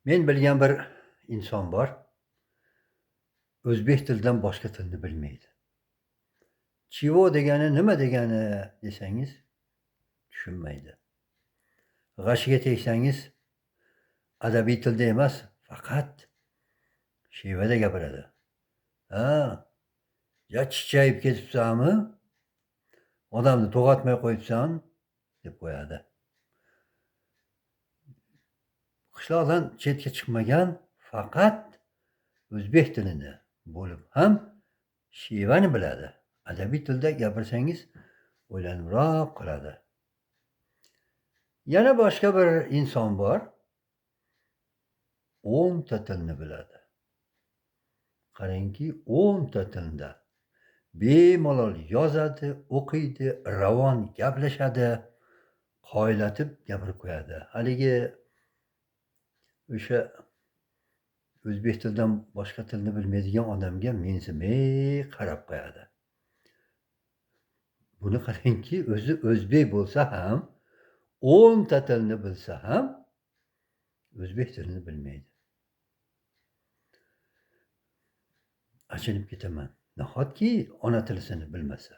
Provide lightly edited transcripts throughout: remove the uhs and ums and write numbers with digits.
Men bilgan bir inson bor. O'zbek tilidan boshqa tilni bilmaydi. Chivo degani nima degani desangiz tushunmaydi. G'ashiga tegsangiz adabiy tilda emas, faqat shevada gapiradi. Ha, ya chichayib ketibsanmi? Odamni to'g'atmay qo'yibsan deb qo'yadi. Qishloqdan chetga chiqmagan, faqat o'zbek tilini bo'lib ham shevani biladi. Adabiy tilda gapirsangiz o'ylanibroq qoladi. Yana boshqa bir inson bor. 10 ta tilni biladi. Qarangki, 10 ta tilda bemalol yozadi, o'qiydi, ravon gaplashadi, qoyillatib gapirib qo'yadi. Haligi o'sha o'zbek tilidan boshqa tilni bilmaydigan odamga mensimay qarab qo'yadi. Buni qarangki, o'zi o'zbek bo'lsa ham, 10 ta tilni bilsa ham o'zbek tilini bilmaydi. Achinib ketaman. Nahotki ona tilisini bilmasa.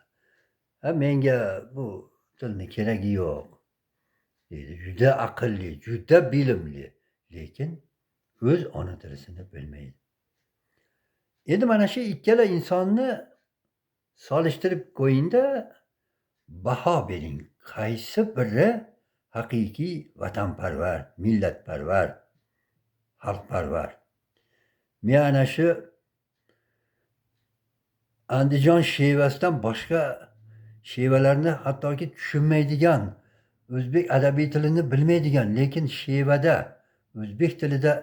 Menga bu tilni keragi yo'q deydi. Juda aqlli, juda bilimli, lekin o'z ona tilisini bilmaydi. Endi mana shu ikkala insonni solishtirib qo'yingda, baho bering. Qaysi biri haqiqiy vatanparvar, millatparvar, xalqparvar? Men ana shu Andijon shevasidan boshqa shevalarni hattoki tushunmaydigan, o'zbek adabiy tilini bilmaydigan, lekin shevada, o'zbek tilida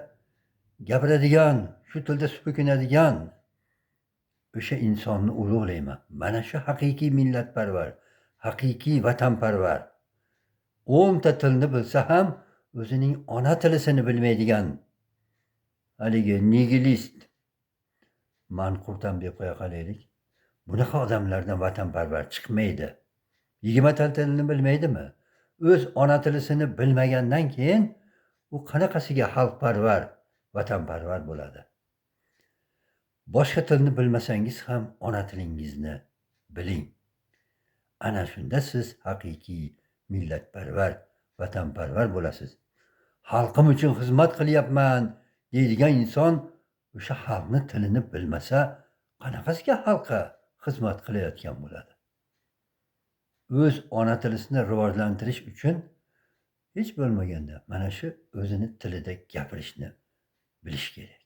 gapiradigan, shu tilda so'kinadigan o'sha insonni ulug'layman. Mana shu haqiqiy millatparvar, haqiqiy vatanparvar. 10 ta tilni bilsa ham o'zining ona tilisini bilmaydigan haligi nigilist, manqurtam deb qo'ya qolaylik. Bunaqa odamlardan vatanparvar chiqmaydi. 20 ta tilni bilmaydimi? O'z ona tilisini bilmagandan keyin u qanaqasiga xalqparvar, vatanparvar bo'ladi? Boshqa tilni bilmasangiz ham ona tilingizni biling. Ana shunda siz haqiqiy millatparvar, vatanparvar bo'lasiz. Xalqim uchun xizmat qilyapman deydigan inson o'sha xalqni tilini bilmasa, qanaqasiga xalqqa xizmat qilayotgan bo'ladi? O'z ona tilisini rivojlantirish uchun hech bo'lmaganda mana shu o'zini tilida gapirishni bilish kerak.